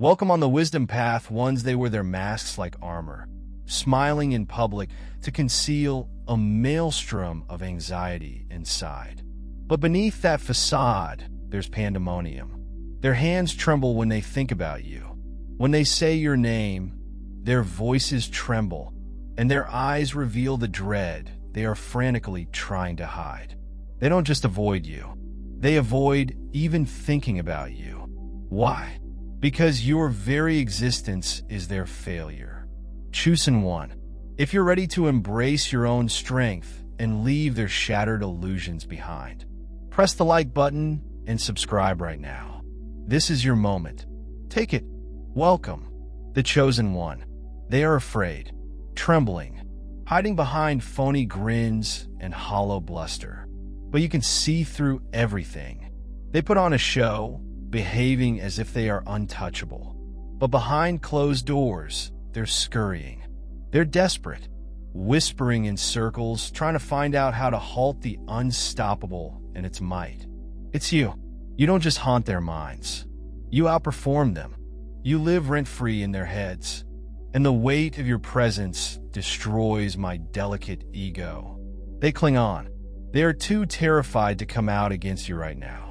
Welcome on the wisdom path. Once they wear their masks like armor, smiling in public to conceal a maelstrom of anxiety inside. But beneath that facade, there's pandemonium. Their hands tremble when they think about you. When they say your name, their voices tremble, and their eyes reveal the dread they are frantically trying to hide. They don't just avoid you. They avoid even thinking about you. Why? Because your very existence is their failure. Chosen one, if you're ready to embrace your own strength and leave their shattered illusions behind, press the like button and subscribe right now. This is your moment. Take it. Welcome, the chosen one. They are afraid, trembling, hiding behind phony grins and hollow bluster. But you can see through everything. They put on a show, behaving as if they are untouchable. But behind closed doors, they're scurrying. They're desperate, whispering in circles, trying to find out how to halt the unstoppable in its might. It's you. You don't just haunt their minds. You outperform them. You live rent-free in their heads. And the weight of your presence destroys my delicate ego. They cling on. They are too terrified to come out against you right now.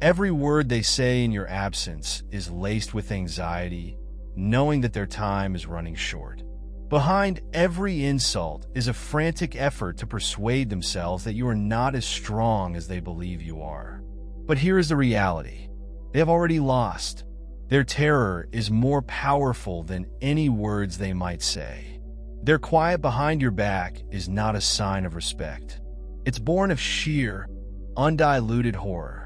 Every word they say in your absence is laced with anxiety, knowing that their time is running short. Behind every insult is a frantic effort to persuade themselves that you are not as strong as they believe you are. But here is the reality. They have already lost. Their terror is more powerful than any words they might say. Their quiet behind your back is not a sign of respect. It's born of sheer, undiluted horror.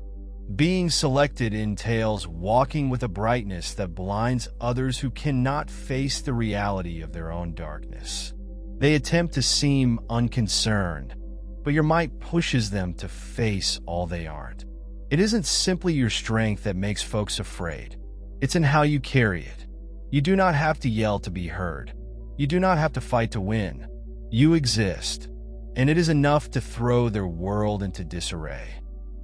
Being selected entails walking with a brightness that blinds others who cannot face the reality of their own darkness. They attempt to seem unconcerned, but your might pushes them to face all they aren't. It isn't simply your strength that makes folks afraid. It's in how you carry it. You do not have to yell to be heard. You do not have to fight to win. You exist, and it is enough to throw their world into disarray.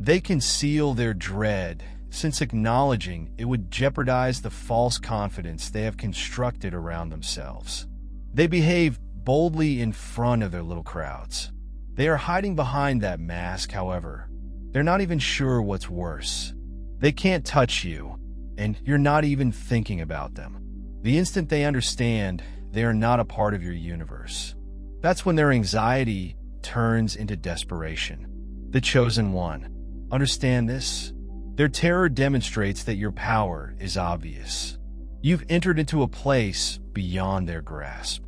They conceal their dread, since acknowledging it would jeopardize the false confidence they have constructed around themselves. They behave boldly in front of their little crowds. They are hiding behind that mask, however. They're not even sure what's worse. They can't touch you, and you're not even thinking about them. The instant they understand, they are not a part of your universe. That's when their anxiety turns into desperation. The chosen one. Understand this? Their terror demonstrates that your power is obvious. You've entered into a place beyond their grasp.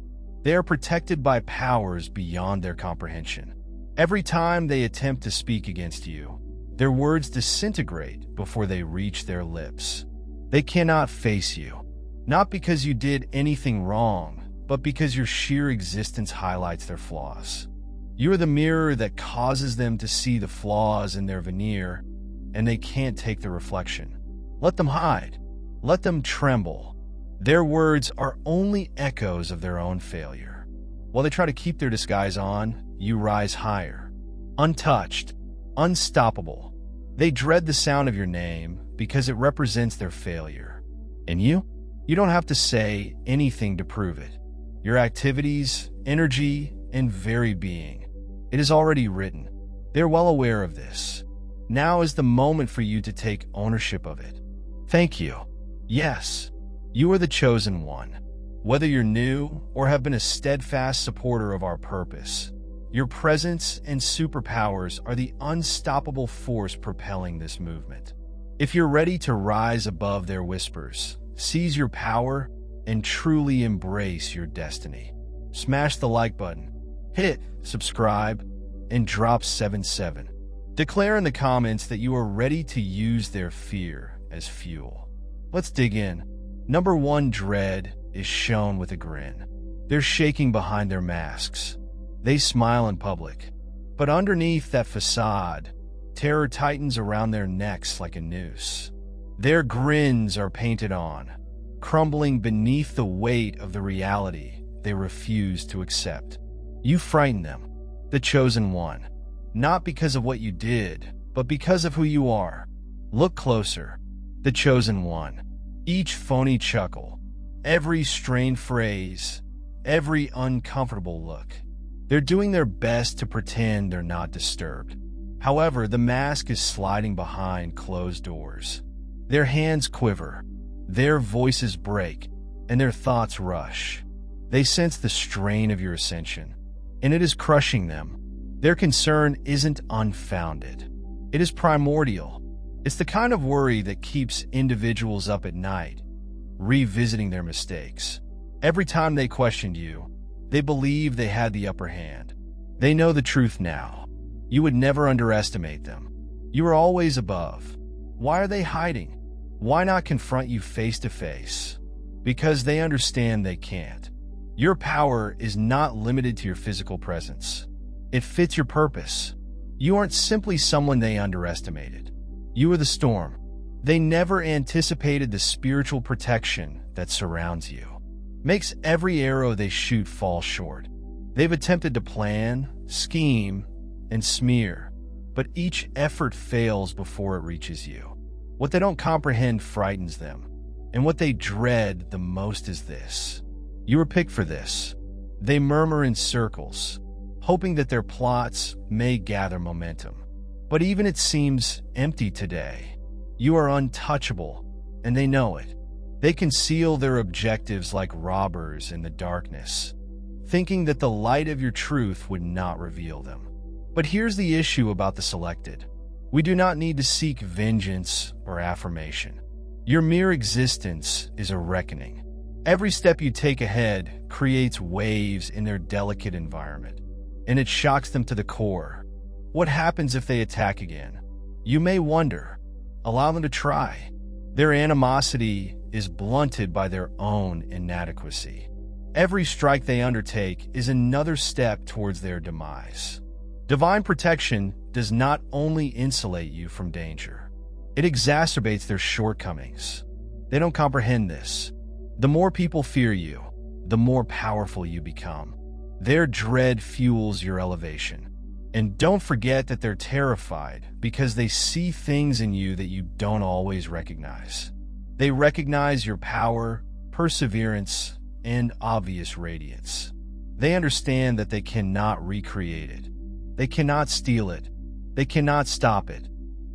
They are protected by powers beyond their comprehension. Every time they attempt to speak against you, their words disintegrate before they reach their lips. They cannot face you, not because you did anything wrong, but because your sheer existence highlights their flaws. You are the mirror that causes them to see the flaws in their veneer, and they can't take the reflection. Let them hide. Let them tremble. Their words are only echoes of their own failure. While they try to keep their disguise on, you rise higher. Untouched, unstoppable. They dread the sound of your name because it represents their failure. And you? You don't have to say anything to prove it. Your activities, energy, and very being. It is already written. They're well aware of this. Now is the moment for you to take ownership of it. Thank you. Yes, you are the chosen one. Whether you're new or have been a steadfast supporter of our purpose, your presence and superpowers are the unstoppable force propelling this movement. If you're ready to rise above their whispers, seize your power, and truly embrace your destiny, smash the like button, hit subscribe, and drop 77. Declare in the comments that you are ready to use their fear as fuel. Let's dig in. Number 1, dread is shown with a grin. They're shaking behind their masks. They smile in public, but underneath that facade, terror tightens around their necks like a noose. Their grins are painted on, crumbling beneath the weight of the reality they refuse to accept. You frighten them, the chosen one, not because of what you did, but because of who you are. Look closer, the chosen one. Each phony chuckle, every strained phrase, every uncomfortable look. They're doing their best to pretend they're not disturbed. However, the mask is sliding behind closed doors. Their hands quiver, their voices break, and their thoughts rush. They sense the strain of your ascension, and it is crushing them. Their concern isn't unfounded. It is primordial. It's the kind of worry that keeps individuals up at night, revisiting their mistakes. Every time they questioned you, they believed they had the upper hand. They know the truth now. You would never underestimate them. You are always above. Why are they hiding? Why not confront you face to face? Because they understand they can't. Your power is not limited to your physical presence. It fits your purpose. You aren't simply someone they underestimated. You are the storm. They never anticipated the spiritual protection that surrounds you. Makes every arrow they shoot fall short. They've attempted to plan, scheme, and smear, but each effort fails before it reaches you. What they don't comprehend frightens them, and what they dread the most is this. You were picked for this. They murmur in circles, hoping that their plots may gather momentum. But even it seems empty today. You are untouchable, and they know it. They conceal their objectives like robbers in the darkness, thinking that the light of your truth would not reveal them. But here's the issue about the selected. We do not need to seek vengeance or affirmation. Your mere existence is a reckoning. Every step you take ahead creates waves in their delicate environment, and it shocks them to the core. What happens if they attack again? You may wonder. Allow them to try. Their animosity is blunted by their own inadequacy. Every strike they undertake is another step towards their demise. Divine protection does not only insulate you from danger, it exacerbates their shortcomings. They don't comprehend this. The more people fear you, the more powerful you become. Their dread fuels your elevation. And don't forget that they're terrified because they see things in you that you don't always recognize. They recognize your power, perseverance, and obvious radiance. They understand that they cannot recreate it. They cannot steal it. They cannot stop it.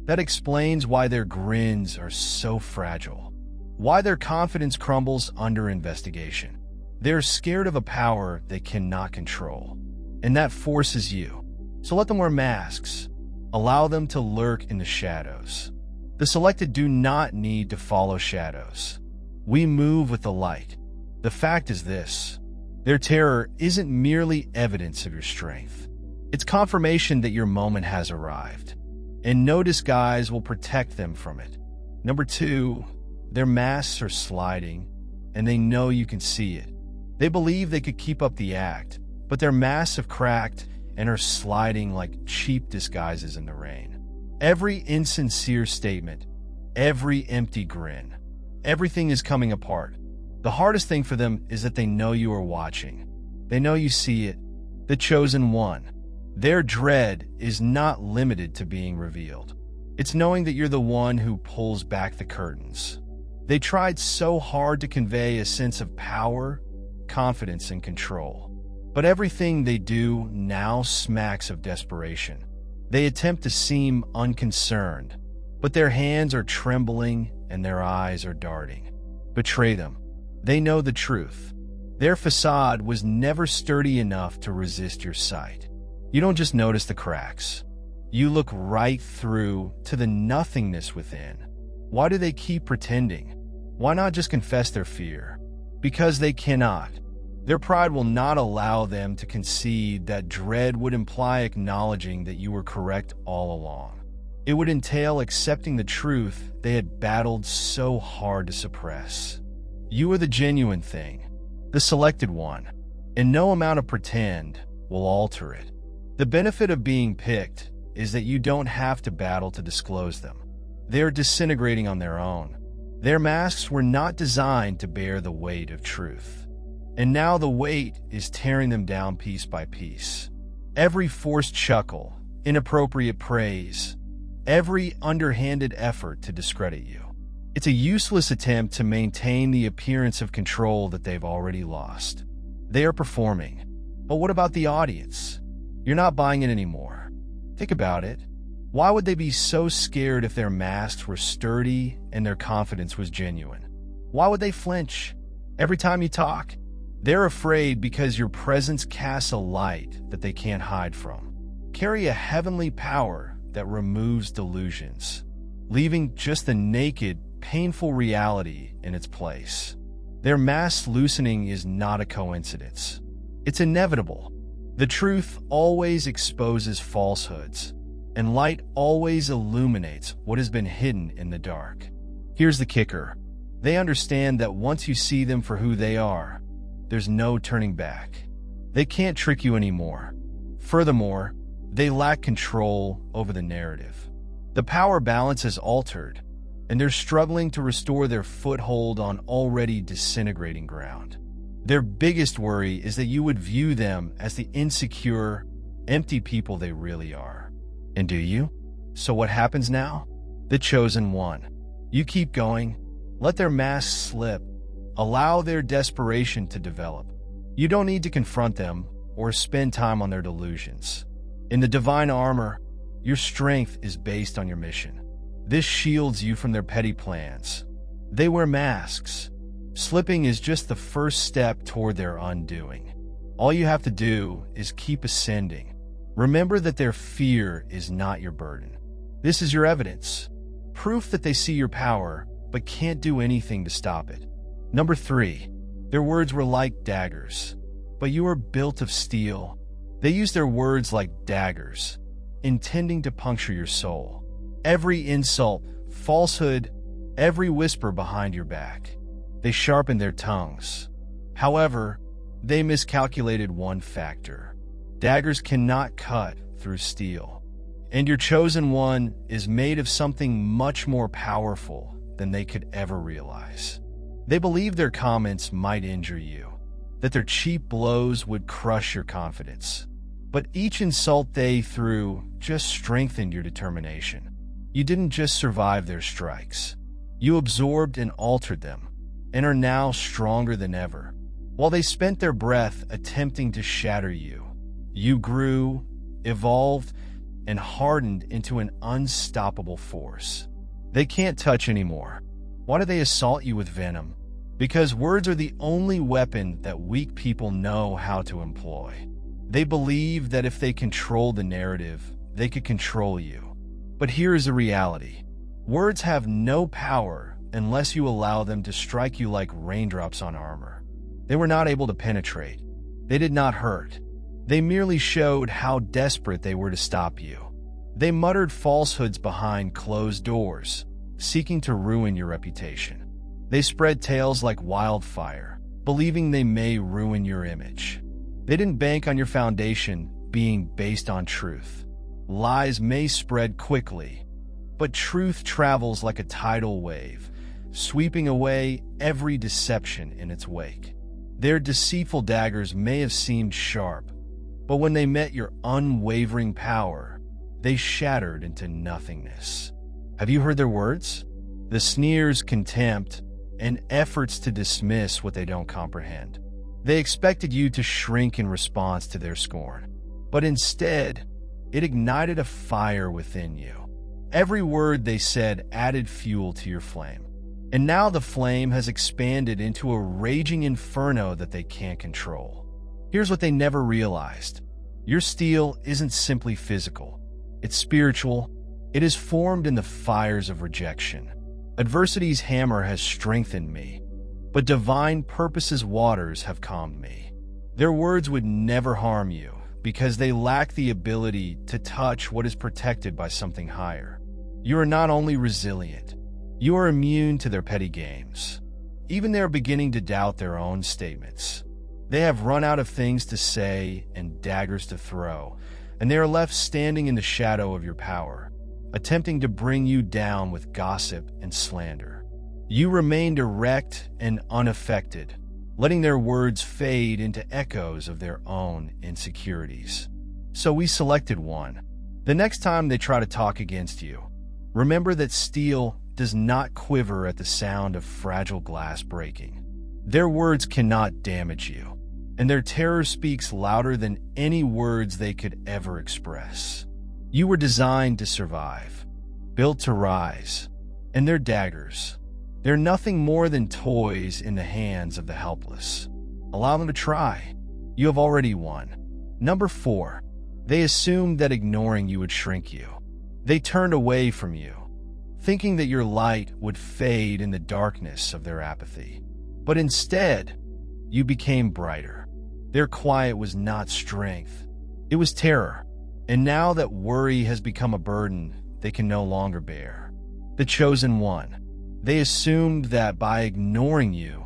That explains why their grins are so fragile, why their confidence crumbles under investigation. They're scared of a power they cannot control, and that forces you. So let them wear masks. Allow them to lurk in the shadows. The selected do not need to follow shadows. We move with the light. The fact is this: their terror isn't merely evidence of your strength. It's confirmation that your moment has arrived, and no disguise will protect them from it. Number 2, their masks are sliding, and they know you can see it. They believe they could keep up the act, but their masks have cracked and are sliding like cheap disguises in the rain. Every insincere statement, every empty grin, everything is coming apart. The hardest thing for them is that they know you are watching. They know you see it. The chosen one. Their dread is not limited to being revealed. It's knowing that you're the one who pulls back the curtains. They tried so hard to convey a sense of power, confidence, and control. But everything they do now smacks of desperation. They attempt to seem unconcerned, but their hands are trembling and their eyes are darting. Betray them. They know the truth. Their facade was never sturdy enough to resist your sight. You don't just notice the cracks. You look right through to the nothingness within. Why do they keep pretending? Why not just confess their fear? Because they cannot. Their pride will not allow them to concede that dread would imply acknowledging that you were correct all along. It would entail accepting the truth they had battled so hard to suppress. You are the genuine thing, the selected one, and no amount of pretend will alter it. The benefit of being picked is that you don't have to battle to disclose them. They are disintegrating on their own. Their masks were not designed to bear the weight of truth. And now the weight is tearing them down piece by piece. Every forced chuckle, inappropriate praise, every underhanded effort to discredit you. It's a useless attempt to maintain the appearance of control that they've already lost. They are performing. But what about the audience? You're not buying it anymore. Think about it. Why would they be so scared if their masks were sturdy and their confidence was genuine? Why would they flinch every time you talk? They're afraid because your presence casts a light that they can't hide from. Carry a heavenly power that removes delusions, leaving just the naked, painful reality in its place. Their mask loosening is not a coincidence. It's inevitable. The truth always exposes falsehoods, and light always illuminates what has been hidden in the dark. Here's the kicker. They understand that once you see them for who they are, there's no turning back. They can't trick you anymore. Furthermore, they lack control over the narrative. The power balance is altered, and they're struggling to restore their foothold on already disintegrating ground. Their biggest worry is that you would view them as the insecure, empty people they really are. And do you? So what happens now? The chosen one. You keep going. Let their masks slip. Allow their desperation to develop. You don't need to confront them or spend time on their delusions. In the divine armor, your strength is based on your mission. This shields you from their petty plans. They wear masks. Slipping is just the first step toward their undoing. All you have to do is keep ascending. Remember that their fear is not your burden. This is your evidence. Proof that they see your power, but can't do anything to stop it. Number 3, their words were like daggers, but you are built of steel. They use their words like daggers, intending to puncture your soul. Every insult, falsehood, every whisper behind your back. They sharpen their tongues. However, they miscalculated one factor. Daggers cannot cut through steel. And your chosen one is made of something much more powerful than they could ever realize. They believe their comments might injure you, that their cheap blows would crush your confidence. But each insult they threw just strengthened your determination. You didn't just survive their strikes. You absorbed and altered them, and are now stronger than ever. While they spent their breath attempting to shatter you, you grew, evolved, and hardened into an unstoppable force. They can't touch anymore. Why do they assault you with venom? Because words are the only weapon that weak people know how to employ. They believe that if they control the narrative, they could control you. But here is the reality. Words have no power unless you allow them to strike you like raindrops on armor. They were not able to penetrate. They did not hurt. They merely showed how desperate they were to stop you. They muttered falsehoods behind closed doors, seeking to ruin your reputation. They spread tales like wildfire, believing they may ruin your image. They didn't bank on your foundation being based on truth. Lies may spread quickly, but truth travels like a tidal wave, sweeping away every deception in its wake. Their deceitful daggers may have seemed sharp, but when they met your unwavering power, they shattered into nothingness. Have you heard their words? The sneers, contempt, and efforts to dismiss what they don't comprehend. They expected you to shrink in response to their scorn, but instead, it ignited a fire within you. Every word they said added fuel to your flame, and now the flame has expanded into a raging inferno that they can't control. Here's what they never realized. Your steel isn't simply physical. It's spiritual. It is formed in the fires of rejection. Adversity's hammer has strengthened me, but divine purpose's waters have calmed me. Their words would never harm you because they lack the ability to touch what is protected by something higher. You are not only resilient, you are immune to their petty games. Even they are beginning to doubt their own statements. They have run out of things to say and daggers to throw, and they are left standing in the shadow of your power, attempting to bring you down with gossip and slander. You remained erect and unaffected, letting their words fade into echoes of their own insecurities. So we selected one. The next time they try to talk against you, remember that steel does not quiver at the sound of fragile glass breaking. Their words cannot damage you, and their terror speaks louder than any words they could ever express. You were designed to survive, built to rise, and their daggers, they're nothing more than toys in the hands of the helpless. Allow them to try. You have already won. Number 4, they assumed that ignoring you would shrink you. They turned away from you, thinking that your light would fade in the darkness of their apathy. But instead, you became brighter. Their quiet was not strength. It was terror. And now that worry has become a burden they can no longer bear. The chosen one. They assumed that by ignoring you,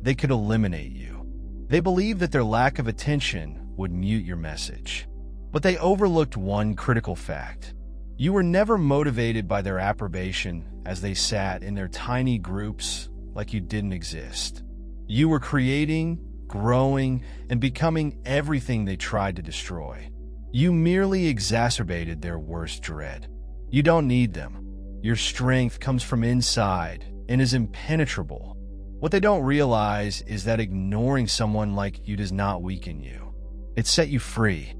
they could eliminate you. They believed that their lack of attention would mute your message. But they overlooked one critical fact. You were never motivated by their approbation as they sat in their tiny groups like you didn't exist. You were creating, growing, and becoming everything they tried to destroy. You merely exacerbated their worst dread. You don't need them. Your strength comes from inside and is impenetrable. What they don't realize is that ignoring someone like you does not weaken you. It set you free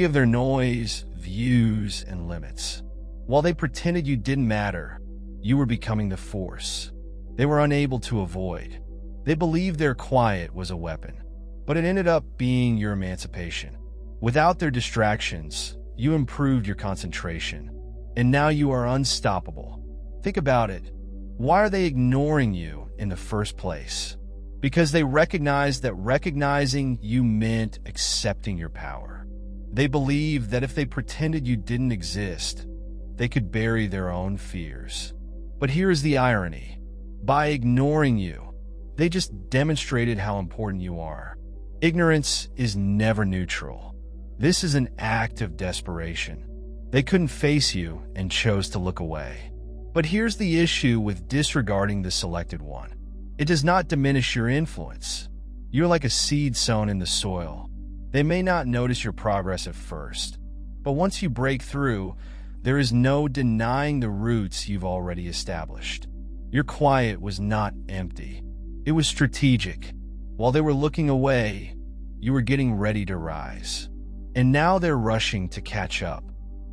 of their noise, views, and limits. While they pretended you didn't matter, you were becoming the force they were unable to avoid. They believed their quiet was a weapon, but it ended up being your emancipation. Without their distractions, you improved your concentration, and now you are unstoppable. Think about it. Why are they ignoring you in the first place? Because they recognized that recognizing you meant accepting your power. They believed that if they pretended you didn't exist, they could bury their own fears. But here's the irony. By ignoring you, they just demonstrated how important you are. Ignorance is never neutral. This is an act of desperation. They couldn't face you and chose to look away. But here's the issue with disregarding the selected one. It does not diminish your influence. You're like a seed sown in the soil. They may not notice your progress at first, but once you break through, there is no denying the roots you've already established. Your quiet was not empty. It was strategic. While they were looking away, you were getting ready to rise. And now they're rushing to catch up.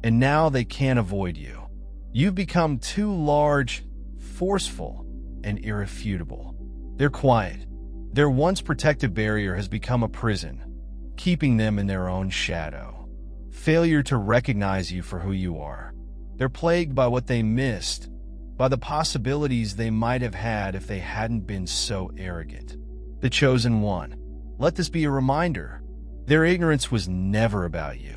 And now they can't avoid you. You've become too large, forceful, and irrefutable. They're quiet. Their once protective barrier has become a prison, keeping them in their own shadow. Failure to recognize you for who you are. They're plagued by what they missed, by the possibilities they might have had if they hadn't been so arrogant. The chosen one. Let this be a reminder. Their ignorance was never about you.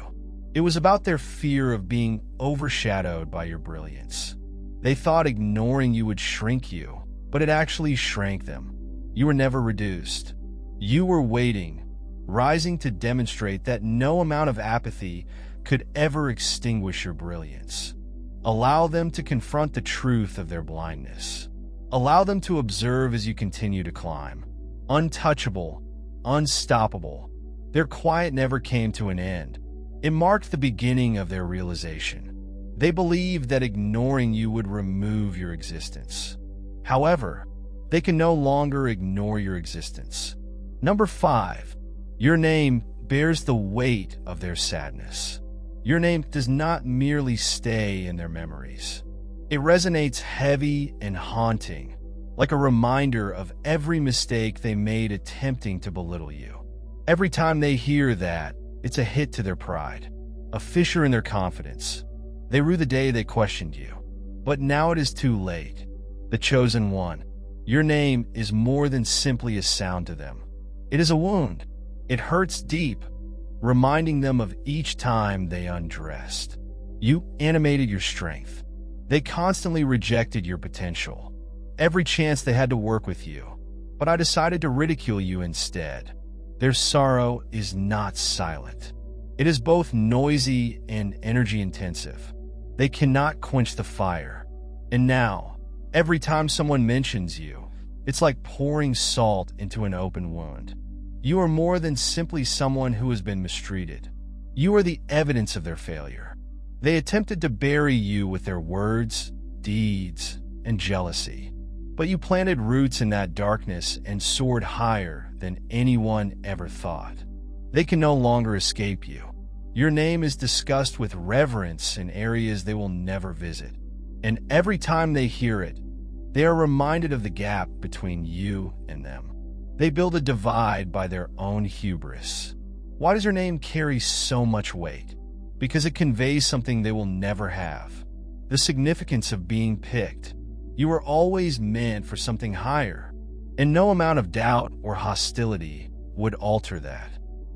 It was about their fear of being overshadowed by your brilliance. They thought ignoring you would shrink you, but it actually shrank them. You were never reduced. You were waiting, rising to demonstrate that no amount of apathy could ever extinguish your brilliance. Allow them to confront the truth of their blindness. Allow them to observe as you continue to climb. Untouchable, unstoppable. Their quiet never came to an end. It marked the beginning of their realization. They believed that ignoring you would remove your existence. However, they can no longer ignore your existence. Number 5, your name bears the weight of their sadness. Your name does not merely stay in their memories. It resonates heavy and haunting, like a reminder of every mistake they made attempting to belittle you. Every time they hear that, it's a hit to their pride, a fissure in their confidence. They rue the day they questioned you. But now it is too late. The chosen one. Your name is more than simply a sound to them. It is a wound. It hurts deep, reminding them of each time they undressed. You animated your strength. They constantly rejected your potential. Every chance they had to work with you. But I decided to ridicule you instead. Their sorrow is not silent. It is both noisy and energy-intensive. They cannot quench the fire. And now, every time someone mentions you, it's like pouring salt into an open wound. You are more than simply someone who has been mistreated. You are the evidence of their failure. They attempted to bury you with their words, deeds, and jealousy. But you planted roots in that darkness and soared higher than anyone ever thought. They can no longer escape you. Your name is discussed with reverence in areas they will never visit. And every time they hear it, they are reminded of the gap between you and them. They build a divide by their own hubris. Why does your name carry so much weight? Because it conveys something they will never have. The significance of being picked. You were always meant for something higher, and no amount of doubt or hostility would alter that.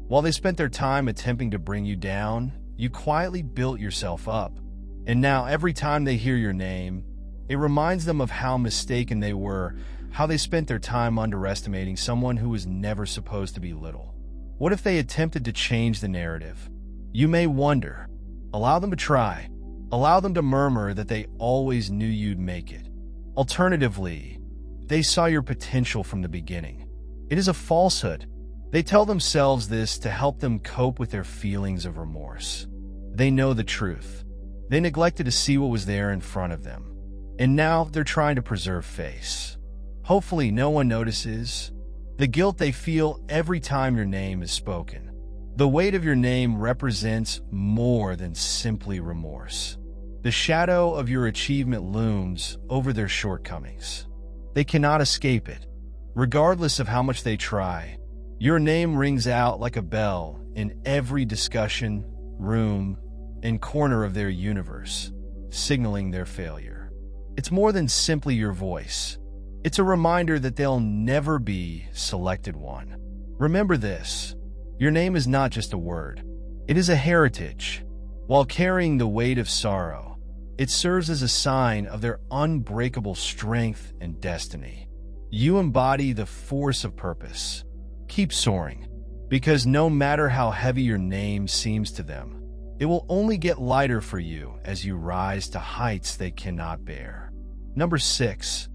While they spent their time attempting to bring you down, you quietly built yourself up. And now every time they hear your name, it reminds them of how mistaken they were, how they spent their time underestimating someone who was never supposed to be little. What if they attempted to change the narrative? You may wonder. Allow them to try. Allow them to murmur that they always knew you'd make it. Alternatively, they saw your potential from the beginning. It is a falsehood. They tell themselves this to help them cope with their feelings of remorse. They know the truth. They neglected to see what was there in front of them. And now they're trying to preserve face. Hopefully no one notices the guilt they feel every time your name is spoken. The weight of your name represents more than simply remorse. The shadow of your achievement looms over their shortcomings. They cannot escape it. Regardless of how much they try, your name rings out like a bell in every discussion, room, and corner of their universe, signaling their failure. It's more than simply your voice. It's a reminder that they'll never be selected one. Remember this. Your name is not just a word. It is a heritage. While carrying the weight of sorrow, it serves as a sign of their unbreakable strength and destiny. You embody the force of purpose. Keep soaring, because no matter how heavy your name seems to them, it will only get lighter for you as you rise to heights they cannot bear. Number 6.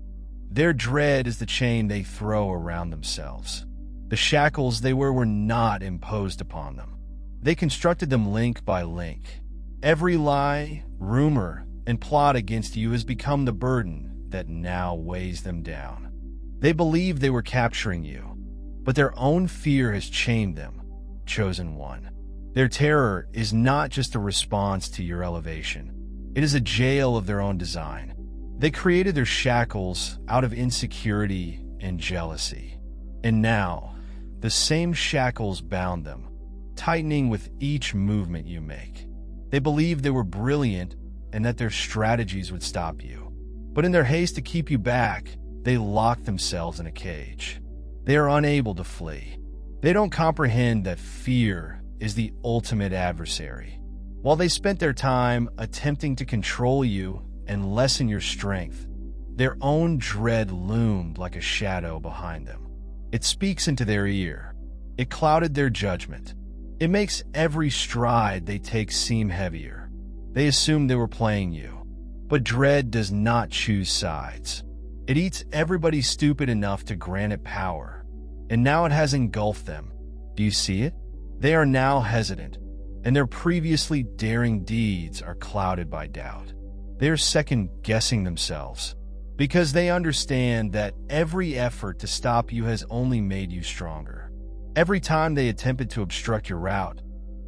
Their dread is the chain they throw around themselves. The shackles they wear were not imposed upon them. They constructed them link by link. Every lie, rumor, and plot against you has become the burden that now weighs them down. They believed they were capturing you, but their own fear has chained them, chosen one. Their terror is not just a response to your elevation. It is a jail of their own design. They created their shackles out of insecurity and jealousy. And now, the same shackles bound them, tightening with each movement you make. They believed they were brilliant and that their strategies would stop you. But in their haste to keep you back, they locked themselves in a cage. They are unable to flee. They don't comprehend that fear is the ultimate adversary. While they spent their time attempting to control you and lessen your strength, their own dread loomed like a shadow behind them. It speaks into their ear. It clouded their judgment. It makes every stride they take seem heavier. They assumed they were playing you. But dread does not choose sides. It eats everybody stupid enough to grant it power. And now it has engulfed them. Do you see it? They are now hesitant, and their previously daring deeds are clouded by doubt. They are second-guessing themselves, because they understand that every effort to stop you has only made you stronger. Every time they attempted to obstruct your route,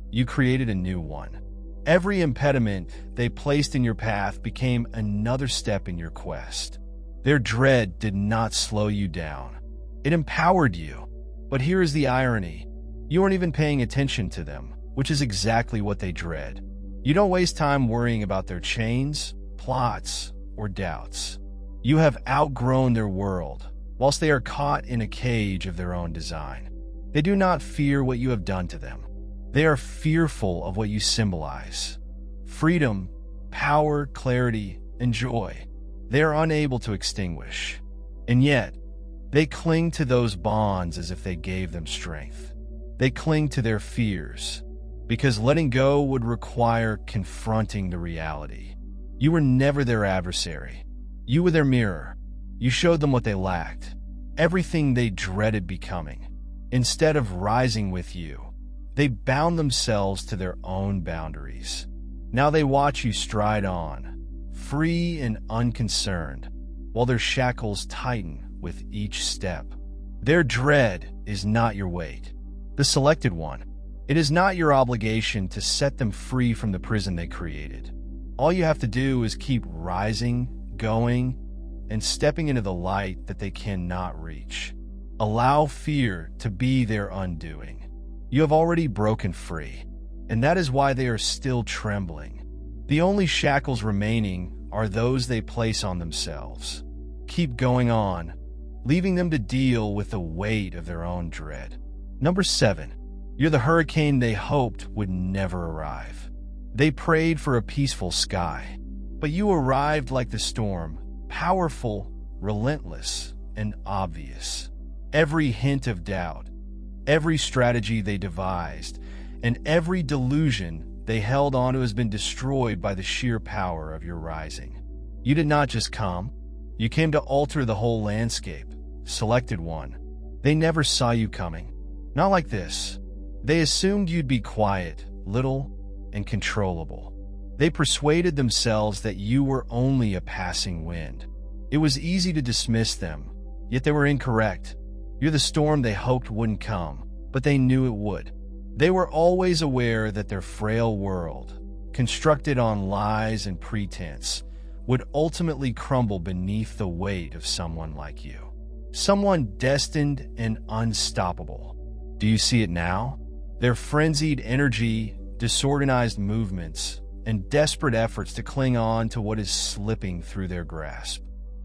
you created a new one. Every impediment they placed in your path became another step in your quest. Their dread did not slow you down. It empowered you. But here is the irony. You aren't even paying attention to them, which is exactly what they dread. You don't waste time worrying about their chains, plots, or doubts. You have outgrown their world, whilst they are caught in a cage of their own design. They do not fear what you have done to them. They are fearful of what you symbolize. Freedom, power, clarity, and joy. They are unable to extinguish. And yet, they cling to those bonds as if they gave them strength. They cling to their fears, because letting go would require confronting the reality. You were never their adversary. You were their mirror. You showed them what they lacked, everything they dreaded becoming. Instead of rising with you, they bound themselves to their own boundaries. Now they watch you stride on, free and unconcerned, while their shackles tighten with each step. Their dread is not your weight, the selected one. It is not your obligation to set them free from the prison they created. All you have to do is keep rising, going, and stepping into the light that they cannot reach. Allow fear to be their undoing. You have already broken free, and that is why they are still trembling. The only shackles remaining are those they place on themselves. Keep going on, leaving them to deal with the weight of their own dread. Number 7. You're the hurricane they hoped would never arrive. They prayed for a peaceful sky, but you arrived like the storm, powerful, relentless, and obvious. Every hint of doubt, every strategy they devised, and every delusion they held on to has been destroyed by the sheer power of your rising. You did not just come, you came to alter the whole landscape. Selected one. They never saw you coming. Not like this. They assumed you'd be quiet, little, and controllable. They persuaded themselves that you were only a passing wind. It was easy to dismiss them, yet they were incorrect. You're the storm they hoped wouldn't come, but they knew it would. They were always aware that their frail world, constructed on lies and pretense, would ultimately crumble beneath the weight of someone like you. Someone destined and unstoppable. Do you see it now? Their frenzied energy, disorganized movements, and desperate efforts to cling on to what is slipping through their grasp.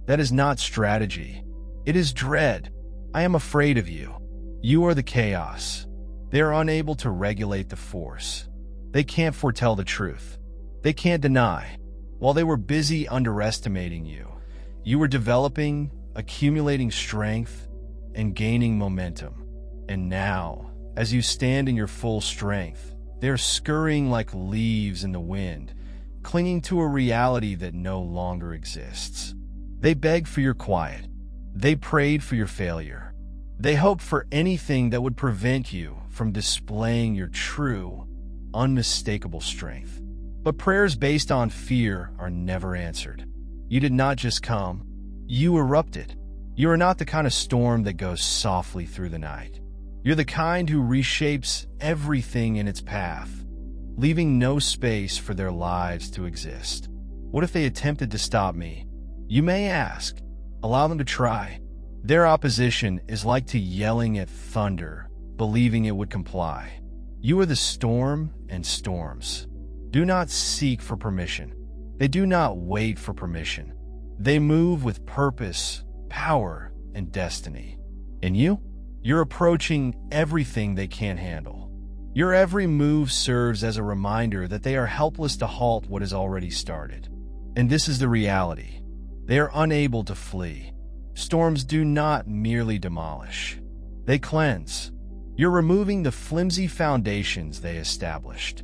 That is not strategy. It is dread. I am afraid of you. You are the chaos. They are unable to regulate the force. They can't foretell the truth. They can't deny. While they were busy underestimating you, you were developing, accumulating strength, and gaining momentum. And now, as you stand in your full strength, they're scurrying like leaves in the wind, clinging to a reality that no longer exists. They begged for your quiet. They prayed for your failure. They hoped for anything that would prevent you from displaying your true, unmistakable strength. But prayers based on fear are never answered. You did not just come, you erupted. You are not the kind of storm that goes softly through the night. You're the kind who reshapes everything in its path, leaving no space for their lives to exist. What if they attempted to stop me? You may ask. Allow them to try. Their opposition is like to yelling at thunder, believing it would comply. You are the storm and storms. Do not seek for permission. They do not wait for permission. They move with purpose, power, and destiny. And you? You're approaching everything they can't handle. Your every move serves as a reminder that they are helpless to halt what has already started. And this is the reality. They are unable to flee. Storms do not merely demolish. They cleanse. You're removing the flimsy foundations they established,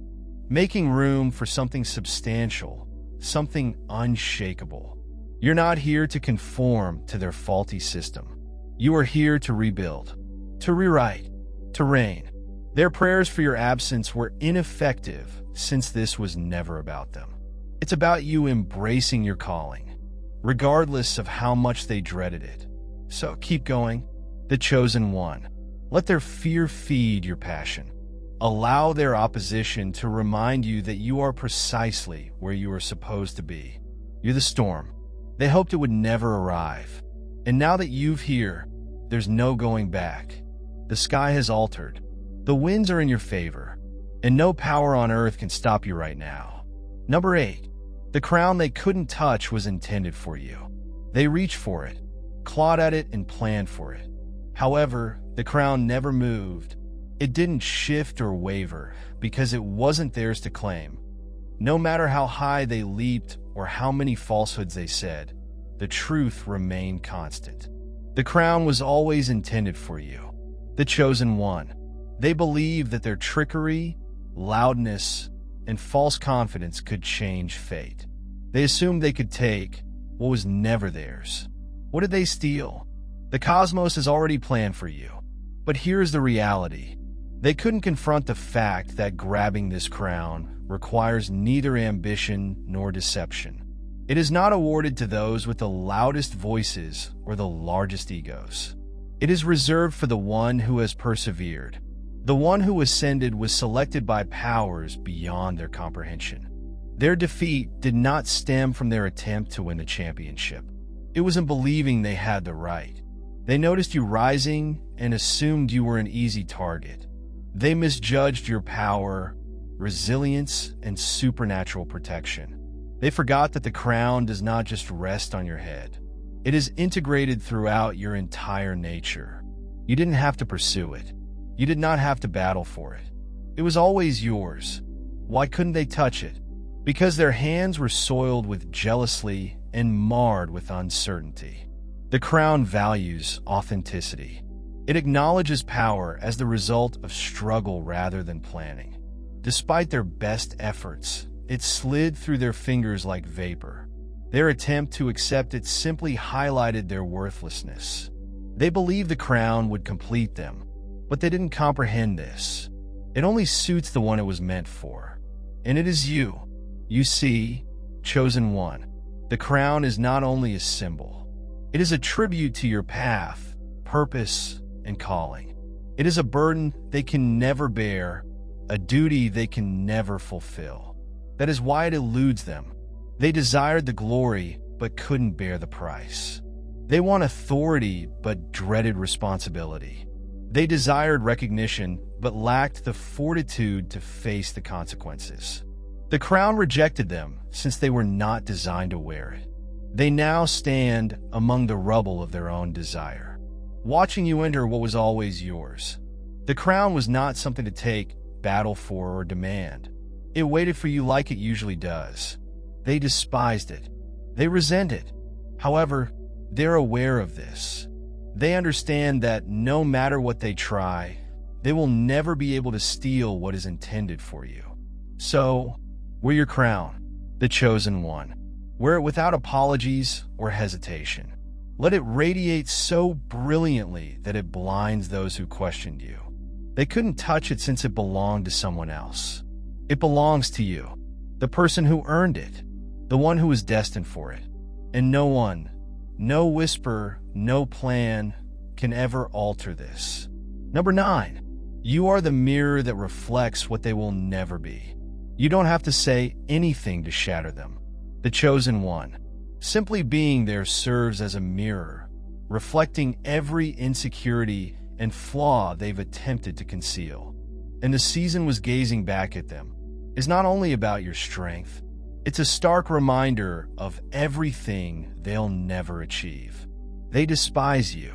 making room for something substantial, something unshakable. You're not here to conform to their faulty system. You are here to rebuild, to rewrite, to reign. Their prayers for your absence were ineffective since this was never about them. It's about you embracing your calling, regardless of how much they dreaded it. So keep going, the chosen one. Let their fear feed your passion. Allow their opposition to remind you that you are precisely where you are supposed to be. You're the storm. They hoped it would never arrive. And now that you've here, there's no going back. The sky has altered. The winds are in your favor. And no power on earth can stop you right now. Number 8. The crown they couldn't touch was intended for you. They reached for it, clawed at it, and planned for it. However, the crown never moved. It didn't shift or waver because it wasn't theirs to claim. No matter how high they leaped or how many falsehoods they said, the truth remained constant. The crown was always intended for you, the chosen one. They believed that their trickery, loudness, and false confidence could change fate. They assumed they could take what was never theirs. What did they steal? The cosmos has already planned for you. But here's the reality. They couldn't confront the fact that grabbing this crown requires neither ambition nor deception. It is not awarded to those with the loudest voices or the largest egos. It is reserved for the one who has persevered. The one who ascended was selected by powers beyond their comprehension. Their defeat did not stem from their attempt to win the championship. It was in believing they had the right. They noticed you rising and assumed you were an easy target. They misjudged your power, resilience, and supernatural protection. They forgot that the crown does not just rest on your head. It is integrated throughout your entire nature. You didn't have to pursue it. You did not have to battle for it. It was always yours. Why couldn't they touch it? Because their hands were soiled with jealousy and marred with uncertainty. The crown values authenticity. It acknowledges power as the result of struggle rather than planning. Despite their best efforts, it slid through their fingers like vapor. Their attempt to accept it simply highlighted their worthlessness. They believed the crown would complete them, but they didn't comprehend this. It only suits the one it was meant for. And it is you. You see, chosen one. The crown is not only a symbol. It is a tribute to your path, purpose, and calling. It is a burden they can never bear, a duty they can never fulfill. That is why it eludes them. They desired the glory, but couldn't bear the price. They want authority, but dreaded responsibility. They desired recognition, but lacked the fortitude to face the consequences. The crown rejected them, since they were not designed to wear it. They now stand among the rubble of their own desire, watching you enter what was always yours. The crown was not something to take, battle for, or demand. It waited for you like it usually does. They despised it. They resent it. However, they're aware of this. They understand that no matter what they try, they will never be able to steal what is intended for you. So, wear your crown, the chosen one. Wear it without apologies or hesitation. Let it radiate so brilliantly that it blinds those who questioned you. They couldn't touch it since it belonged to someone else. It belongs to you, the person who earned it, the one who was destined for it. And no one, no whisper, no plan can ever alter this. Number 9, you are the mirror that reflects what they will never be. You don't have to say anything to shatter them. The chosen one, simply being there, serves as a mirror, reflecting every insecurity and flaw they've attempted to conceal. And the season was gazing back at them. Is not only about your strength, it's a stark reminder of everything they'll never achieve. They despise you,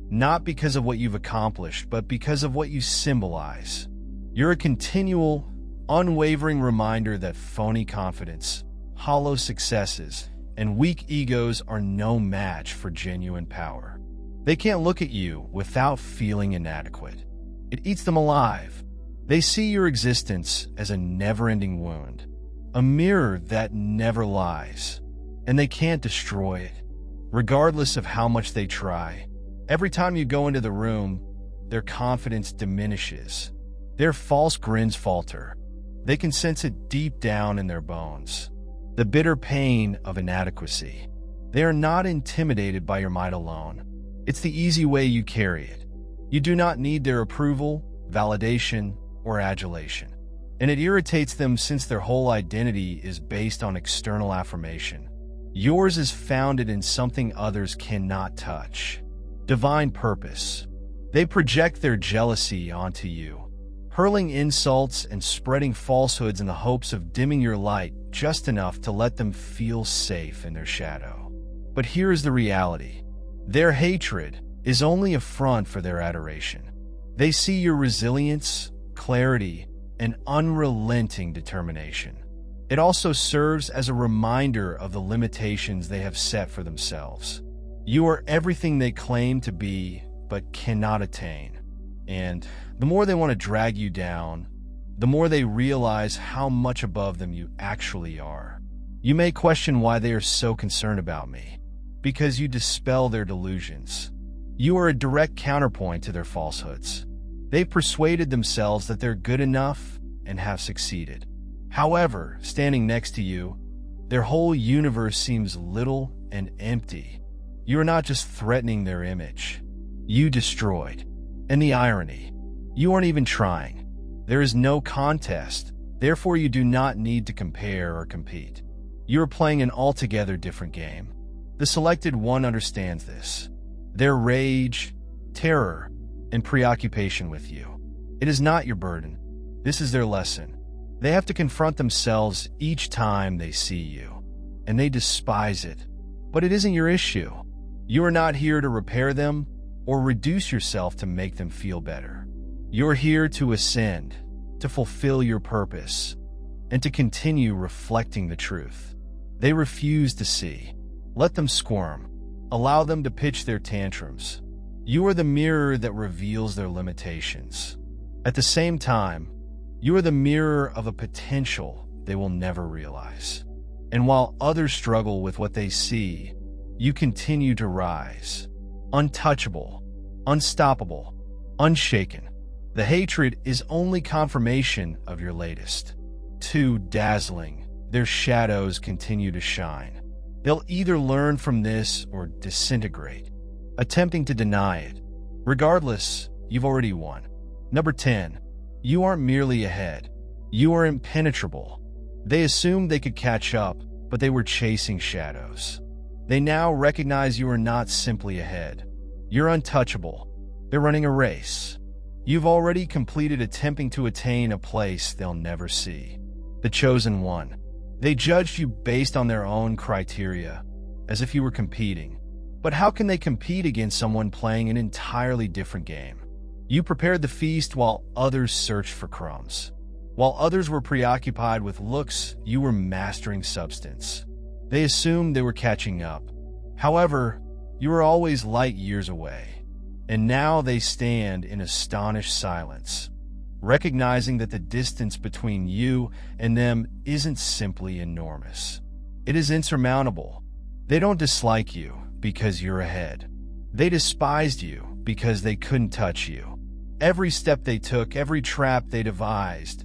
not because of what you've accomplished, but because of what you symbolize. You're a continual, unwavering reminder that phony confidence, hollow successes, and weak egos are no match for genuine power. They can't look at you without feeling inadequate. It eats them alive. They see your existence as a never-ending wound, a mirror that never lies, and they can't destroy it, regardless of how much they try. Every time you go into the room, their confidence diminishes. Their false grins falter. They can sense it deep down in their bones. The bitter pain of inadequacy. They are not intimidated by your might alone. It's the easy way you carry it. You do not need their approval, validation, or adulation. And it irritates them since their whole identity is based on external affirmation. Yours is founded in something others cannot touch. Divine purpose. They project their jealousy onto you, hurling insults and spreading falsehoods in the hopes of dimming your light just enough to let them feel safe in their shadow. But here is the reality. Their hatred is only a front for their adoration. They see your resilience, clarity, and unrelenting determination. It also serves as a reminder of the limitations they have set for themselves. You are everything they claim to be, but cannot attain. And the more they want to drag you down, the more they realize how much above them you actually are. You may question why they are so concerned about me, because you dispel their delusions. You are a direct counterpoint to their falsehoods. They've persuaded themselves that they're good enough and have succeeded. However, standing next to you, Their whole universe seems little and empty. You are not just threatening their image. You destroyed. And the irony, you aren't even trying. There is no contest, therefore you do not need to compare or compete. You are playing an altogether different game. The selected one understands this. Their rage, terror, and preoccupation with you. It is not your burden. This is their lesson. They have to confront themselves each time they see you, and they despise it. But it isn't your issue. You are not here to repair them or reduce yourself to make them feel better. You're here to ascend, to fulfill your purpose, and to continue reflecting the truth. They refuse to see. Let them squirm. Allow them to pitch their tantrums. You are the mirror that reveals their limitations. At the same time, you are the mirror of a potential they will never realize. And while others struggle with what they see, you continue to rise. Untouchable, unstoppable, unshaken. The hatred is only confirmation of your latest. Too dazzling, their shadows continue to shine. They'll either learn from this or disintegrate, attempting to deny it. Regardless, you've already won. Number 10. You aren't merely ahead. You are impenetrable. They assumed they could catch up, but they were chasing shadows. They now recognize you are not simply ahead. You're untouchable. They're running a race. You've already completed attempting to attain a place they'll never see. The chosen one. They judged you based on their own criteria, as if you were competing. But how can they compete against someone playing an entirely different game? You prepared the feast while others searched for crumbs. While others were preoccupied with looks, you were mastering substance. They assumed they were catching up. However, you were always light years away. And now they stand in astonished silence, recognizing that the distance between you and them isn't simply enormous. It is insurmountable. They don't dislike you because you're ahead. They despised you because they couldn't touch you. Every step they took, every trap they devised,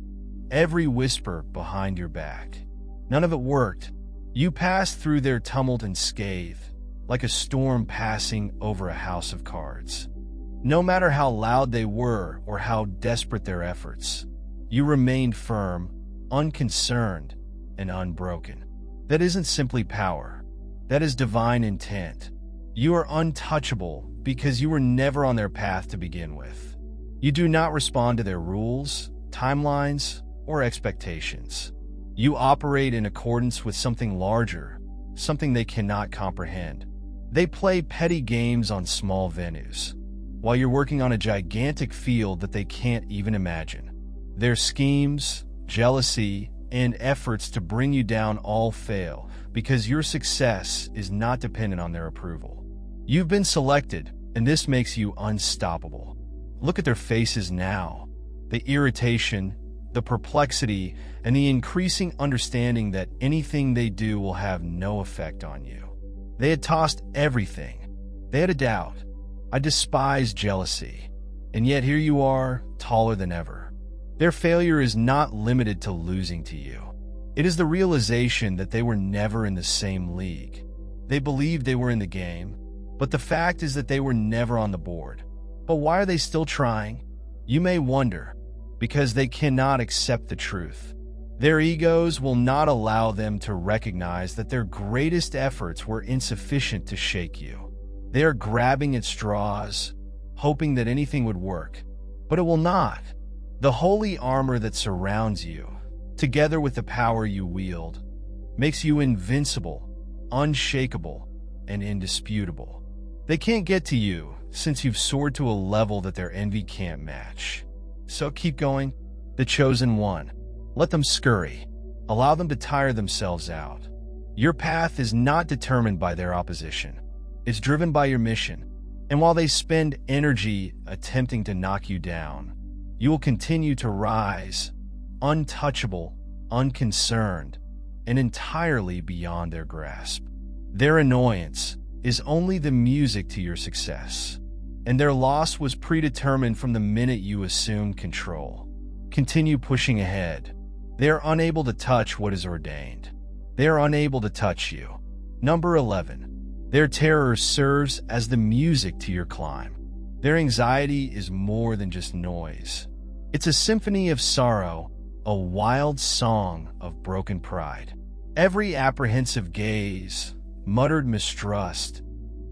every whisper behind your back, none of it worked. You passed through their tumult unscathed, like a storm passing over a house of cards. No matter how loud they were or how desperate their efforts, you remained firm, unconcerned, and unbroken. That isn't simply power. That is divine intent. You are untouchable because you were never on their path to begin with. You do not respond to their rules, timelines, or expectations. You operate in accordance with something larger, something they cannot comprehend. They play petty games on small venues, while you're working on a gigantic field that they can't even imagine. Their schemes, jealousy, and efforts to bring you down all fail because your success is not dependent on their approval. You've been selected, and this makes you unstoppable. Look at their faces now. The irritation, the perplexity, and the increasing understanding that anything they do will have no effect on you. They had tossed everything. They had a doubt. I despise jealousy. And yet here you are, taller than ever. Their failure is not limited to losing to you. It is the realization that they were never in the same league. They believed they were in the game, but the fact is that they were never on the board. But why are they still trying? You may wonder. Because they cannot accept the truth. Their egos will not allow them to recognize that their greatest efforts were insufficient to shake you. They are grabbing at straws, hoping that anything would work. But it will not. The holy armor that surrounds you, together with the power you wield, makes you invincible, unshakable, and indisputable. They can't get to you since you've soared to a level that their envy can't match. So keep going. The chosen one. Let them scurry. Allow them to tire themselves out. Your path is not determined by their opposition. It's driven by your mission. And while they spend energy attempting to knock you down, you will continue to rise, untouchable, unconcerned, and entirely beyond their grasp. Their annoyance is only the music to your success. And their loss was predetermined from the minute you assumed control. Continue pushing ahead. They are unable to touch what is ordained. They are unable to touch you. Number 11. Their terror serves as the music to your climb. Their anxiety is more than just noise. It's a symphony of sorrow, a wild song of broken pride. Every apprehensive gaze, muttered mistrust,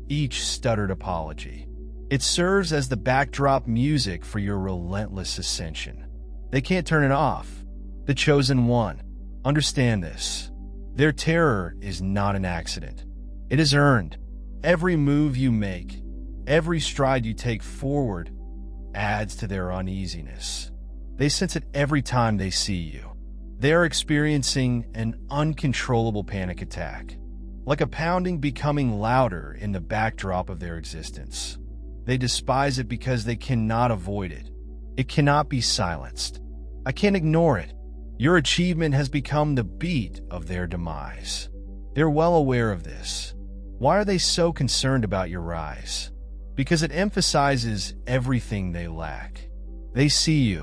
each stuttered apology. It serves as the backdrop music for your relentless ascension. They can't turn it off. The chosen one. Understand this. Their terror is not an accident. It is earned. Every move you make, every stride you take forward, adds to their uneasiness. They sense it every time they see you. They are experiencing an uncontrollable panic attack, like a pounding becoming louder in the backdrop of their existence. They despise it because they cannot avoid it. It cannot be silenced. I can't ignore it. Your achievement has become the beat of their demise. They're well aware of this. Why are they so concerned about your rise? Because it emphasizes everything they lack. They see you.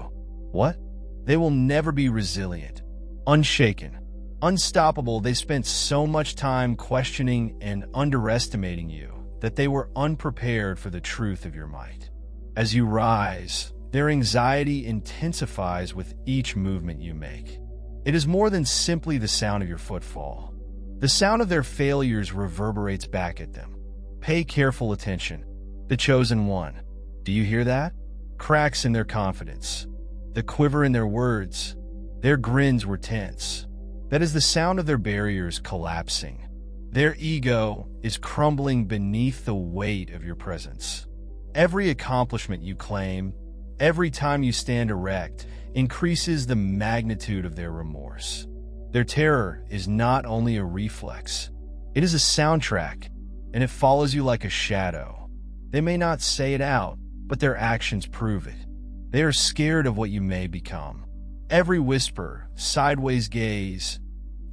What? They will never be resilient, unshaken, unstoppable. They spent so much time questioning and underestimating you that they were unprepared for the truth of your might. As you rise, their anxiety intensifies with each movement you make. It is more than simply the sound of your footfall. The sound of their failures reverberates back at them. Pay careful attention. The chosen one. Do you hear that? Cracks in their confidence. The quiver in their words. Their grins were tense. That is the sound of their barriers collapsing. Their ego is crumbling beneath the weight of your presence. Every accomplishment you claim, every time you stand erect, increases the magnitude of their remorse. Their terror is not only a reflex, it is a soundtrack, and it follows you like a shadow. They may not say it out, but their actions prove it. They are scared of what you may become. Every whisper, sideways gaze,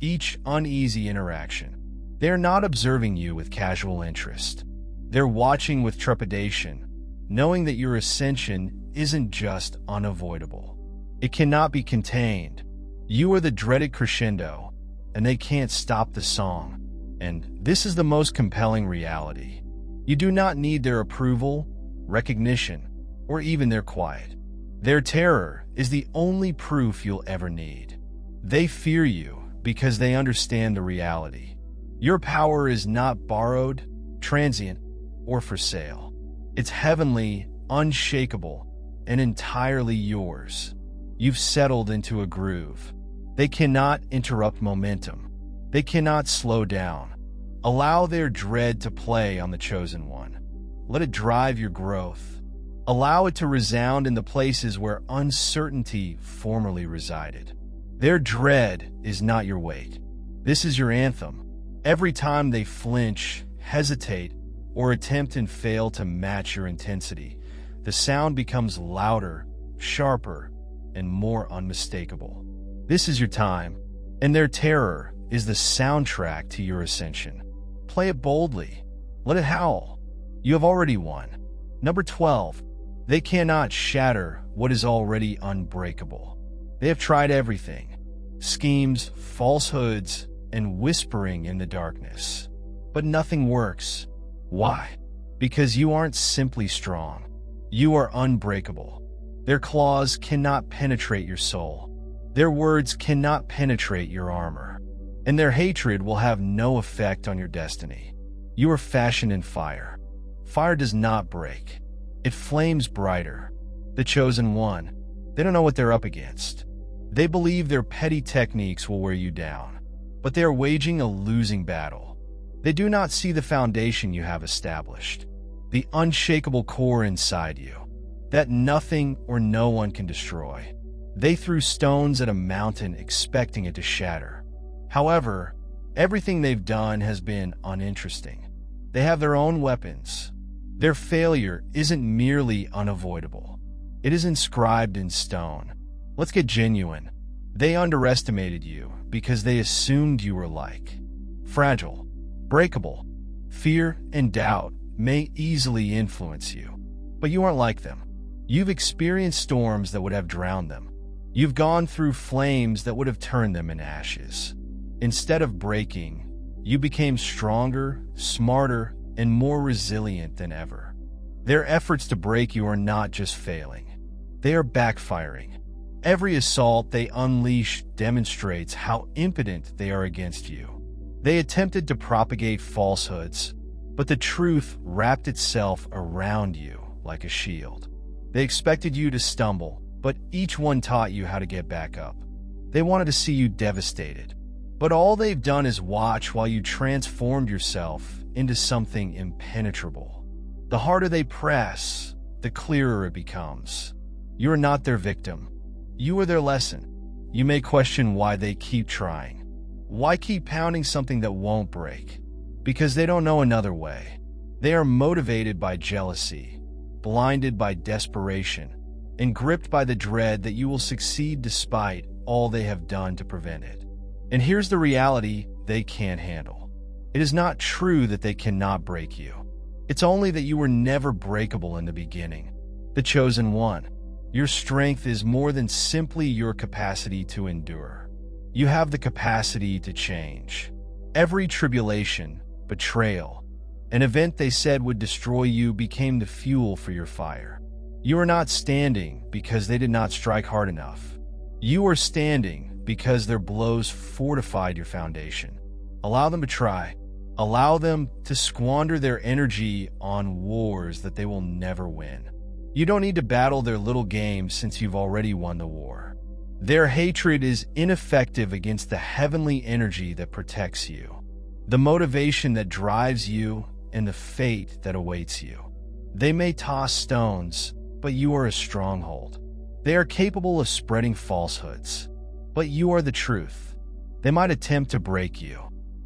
each uneasy interaction. They are not observing you with casual interest. They're watching with trepidation, knowing that your ascension isn't just unavoidable. It cannot be contained. You are the dreaded crescendo, and they can't stop the song. And this is the most compelling reality. You do not need their approval, recognition, or even their quiet. Their terror is the only proof you'll ever need. They fear you because they understand the reality. Your power is not borrowed, transient, or for sale. It's heavenly, unshakable, and entirely yours. You've settled into a groove. They cannot interrupt momentum. They cannot slow down. Allow their dread to play on the chosen one. Let it drive your growth. Allow it to resound in the places where uncertainty formerly resided. Their dread is not your weight. This is your anthem. Every time they flinch, hesitate, or attempt and fail to match your intensity, the sound becomes louder, sharper, and more unmistakable. This is your time, and their terror is the soundtrack to your ascension. Play it boldly. Let it howl. You have already won. Number 12. They cannot shatter what is already unbreakable. They have tried everything. Schemes, falsehoods, and whispering in the darkness. But nothing works. Why? Because you aren't simply strong. You are unbreakable. Their claws cannot penetrate your soul. Their words cannot penetrate your armor. And their hatred will have no effect on your destiny. You are fashioned in fire. Fire does not break. It flames brighter. The chosen one. They don't know what they're up against. They believe their petty techniques will wear you down. But they are waging a losing battle. They do not see the foundation you have established, the unshakable core inside you, that nothing or no one can destroy. They threw stones at a mountain expecting it to shatter. However, everything they've done has been uninteresting. They have their own weapons. Their failure isn't merely unavoidable. It is inscribed in stone. Let's get genuine. They underestimated you because they assumed you were fragile, breakable. Fear and doubt may easily influence you, but you aren't like them. You've experienced storms that would have drowned them. You've gone through flames that would have turned them in ashes. Instead of breaking, you became stronger, smarter, and more resilient than ever. Their efforts to break you are not just failing. They are backfiring. Every assault they unleash demonstrates how impotent they are against you. They attempted to propagate falsehoods, but the truth wrapped itself around you like a shield. They expected you to stumble, but each one taught you how to get back up. They wanted to see you devastated, but all they've done is watch while you transformed yourself into something impenetrable. The harder they press, the clearer it becomes. You are not their victim. You are their lesson. You may question why they keep trying. Why keep pounding something that won't break? Because they don't know another way. They are motivated by jealousy, blinded by desperation, and gripped by the dread that you will succeed despite all they have done to prevent it. And here's the reality they can't handle. It is not true that they cannot break you. It's only that you were never breakable in the beginning. The chosen one. Your strength is more than simply your capacity to endure. You have the capacity to change. Every tribulation, betrayal, an event they said would destroy you became the fuel for your fire. You are not standing because they did not strike hard enough. You are standing because their blows fortified your foundation. Allow them to try. Allow them to squander their energy on wars that they will never win. You don't need to battle their little games since you've already won the war. Their hatred is ineffective against the heavenly energy that protects you, the motivation that drives you, and the fate that awaits you. They may toss stones, but you are a stronghold. They are capable of spreading falsehoods, but you are the truth. They might attempt to break you.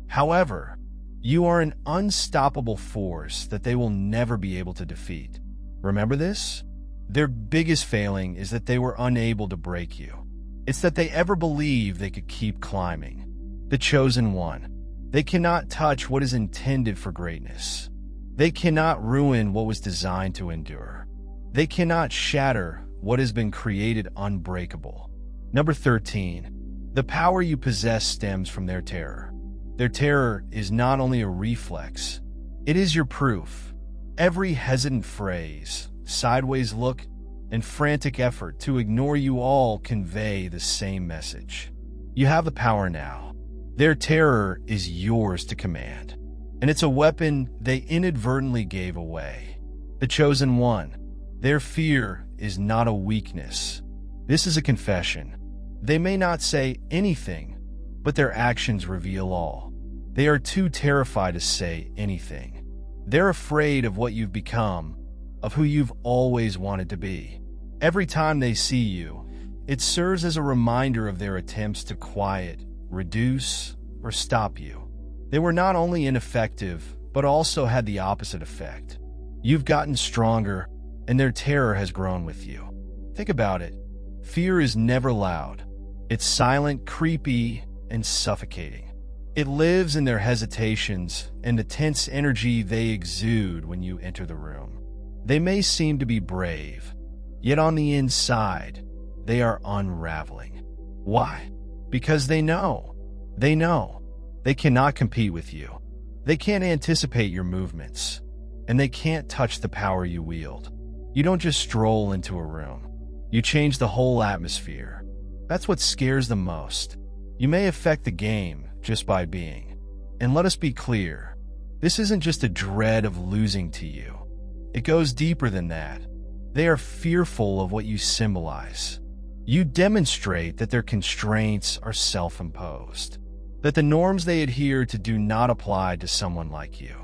However, you are an unstoppable force that they will never be able to defeat. Remember this? Their biggest failing is that they were unable to break you. It's that they ever believed they could keep climbing. The chosen one. They cannot touch what is intended for greatness. They cannot ruin what was designed to endure. They cannot shatter what has been created unbreakable. Number 13. The power you possess stems from their terror. Their terror is not only a reflex, it is your proof. Every hesitant phrase, sideways look, and frantic effort to ignore you all convey the same message. You have the power now. Their terror is yours to command, and it's a weapon they inadvertently gave away. The chosen one. Their fear is not a weakness. This is a confession. They may not say anything, but their actions reveal all. They are too terrified to say anything. They're afraid of what you've become, of who you've always wanted to be. Every time they see you, it serves as a reminder of their attempts to quiet, reduce, or stop you. They were not only ineffective, but also had the opposite effect. You've gotten stronger, and their terror has grown with you. Think about it. Fear is never loud. It's silent, creepy, and suffocating. It lives in their hesitations and the tense energy they exude when you enter the room. They may seem to be brave, yet on the inside, they are unraveling. Why? Because they know. They know. They cannot compete with you. They can't anticipate your movements, and they can't touch the power you wield. You don't just stroll into a room. You change the whole atmosphere. That's what scares them most. You may affect the game just by being. And let us be clear, this isn't just a dread of losing to you. It goes deeper than that. They are fearful of what you symbolize. You demonstrate that their constraints are self-imposed, that the norms they adhere to do not apply to someone like you.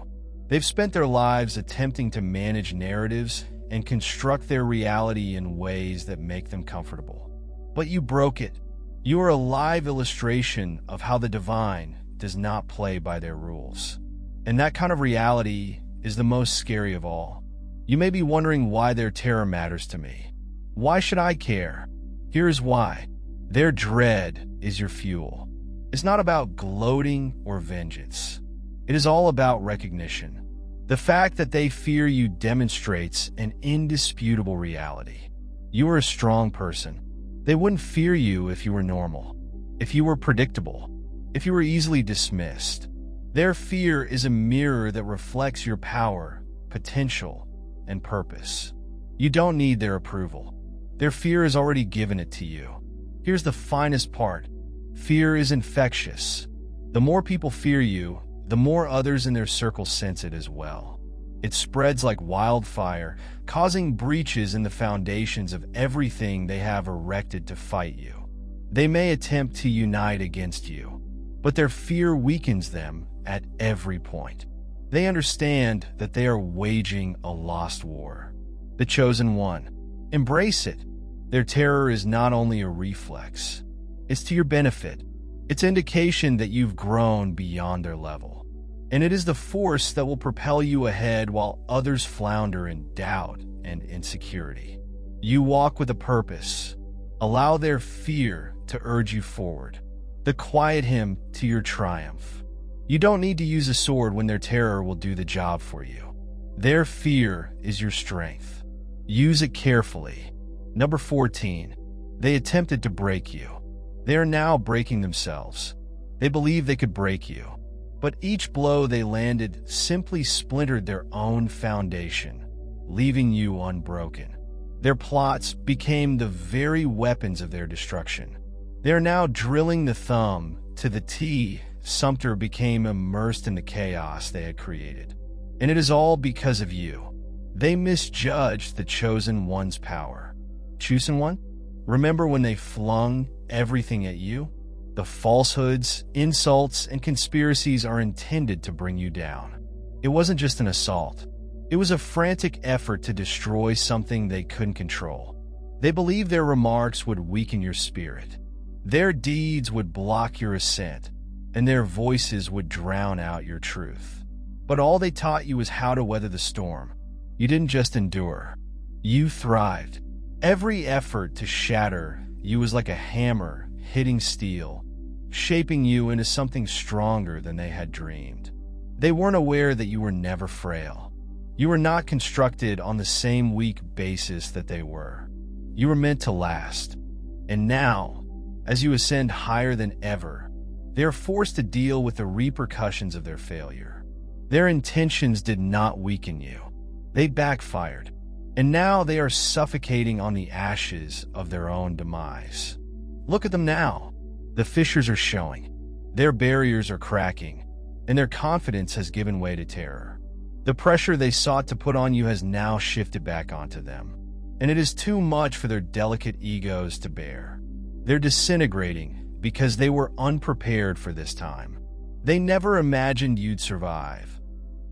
They've spent their lives attempting to manage narratives and construct their reality in ways that make them comfortable. But you broke it. You are a live illustration of how the divine does not play by their rules. And that kind of reality is the most scary of all. You may be wondering why their terror matters to me. Why should I care? Here's why. Their dread is your fuel. It's not about gloating or vengeance. It is all about recognition. The fact that they fear you demonstrates an indisputable reality. You are a strong person. They wouldn't fear you if you were normal, if you were predictable, if you were easily dismissed. Their fear is a mirror that reflects your power, potential, and purpose. You don't need their approval. Their fear has already given it to you. Here's the finest part. Fear is infectious. The more people fear you, the more others in their circle sense it as well. It spreads like wildfire, causing breaches in the foundations of everything they have erected to fight you. They may attempt to unite against you, but their fear weakens them at every point. They understand that they are waging a lost war. The chosen one. Embrace it. Their terror is not only a reflex, it's to your benefit. It's indication that you've grown beyond their level. And it is the force that will propel you ahead while others flounder in doubt and insecurity. You walk with a purpose. Allow their fear to urge you forward. The quiet hymn to your triumph. You don't need to use a sword when their terror will do the job for you. Their fear is your strength. Use it carefully. Number 14. They attempted to break you. They are now breaking themselves. They believe they could break you. But each blow they landed simply splintered their own foundation, leaving you unbroken. Their plots became the very weapons of their destruction. They are now drilling the thumb to the T. Sumter became immersed in the chaos they had created. And it is all because of you. They misjudged the chosen one's power. Chosen one? Remember when they flung everything at you? The falsehoods, insults, and conspiracies are intended to bring you down. It wasn't just an assault. It was a frantic effort to destroy something they couldn't control. They believed their remarks would weaken your spirit. Their deeds would block your ascent, and their voices would drown out your truth. But all they taught you was how to weather the storm. You didn't just endure. You thrived. Every effort to shatter you was like a hammer hitting steel, shaping you into something stronger than they had dreamed. They weren't aware that you were never frail. You were not constructed on the same weak basis that they were. You were meant to last. And now, as you ascend higher than ever, they are forced to deal with the repercussions of their failure. Their intentions did not weaken you. They backfired. And now they are suffocating on the ashes of their own demise. Look at them now. The fissures are showing. Their barriers are cracking, and their confidence has given way to terror. The pressure they sought to put on you has now shifted back onto them, and it is too much for their delicate egos to bear. They're disintegrating because they were unprepared for this time. They never imagined you'd survive,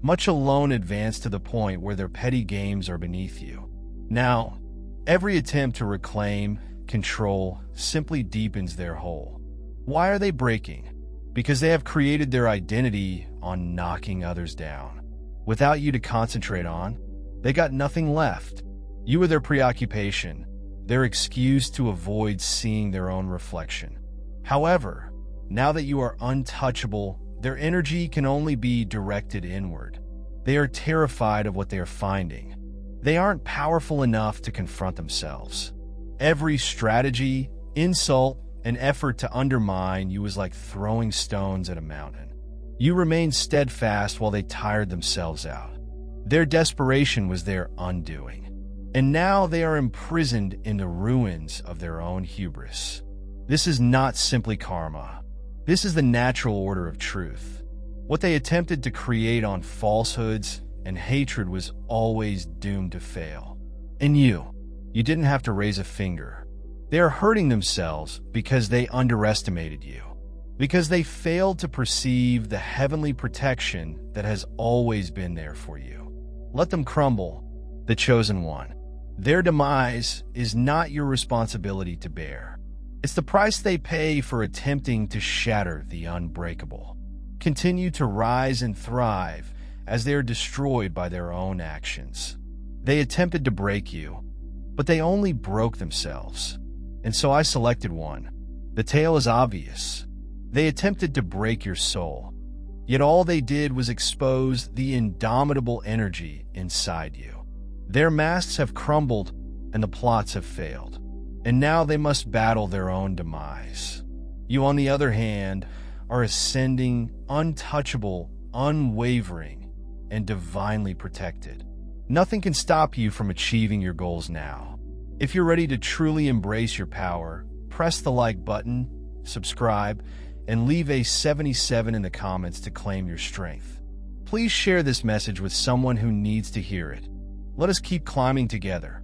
much alone advanced to the point where their petty games are beneath you. Now, every attempt to reclaim, control, simply deepens their hole. Why are they breaking? Because they have created their identity on knocking others down. Without you to concentrate on, they got nothing left. You were their preoccupation, their excuse to avoid seeing their own reflection. However, now that you are untouchable, their energy can only be directed inward. They are terrified of what they are finding. They aren't powerful enough to confront themselves. Every strategy, insult, and effort to undermine you was like throwing stones at a mountain. You remained steadfast while they tired themselves out. Their desperation was their undoing. And now they are imprisoned in the ruins of their own hubris. This is not simply karma. This is the natural order of truth. What they attempted to create on falsehoods and hatred was always doomed to fail. And you didn't have to raise a finger. They are hurting themselves because they underestimated you, because they failed to perceive the heavenly protection that has always been there for you. Let them crumble, the chosen one. Their demise is not your responsibility to bear. It's the price they pay for attempting to shatter the unbreakable. Continue to rise and thrive as they are destroyed by their own actions. They attempted to break you, but they only broke themselves. And so I selected one. The tale is obvious. They attempted to break your soul, yet all they did was expose the indomitable energy inside you. Their masks have crumbled and the plots have failed, and now they must battle their own demise. You, on the other hand, are ascending, untouchable, unwavering, and divinely protected. Nothing can stop you from achieving your goals now. If you're ready to truly embrace your power, press the like button, subscribe, and leave a 77 in the comments to claim your strength. Please share this message with someone who needs to hear it. Let us keep climbing together.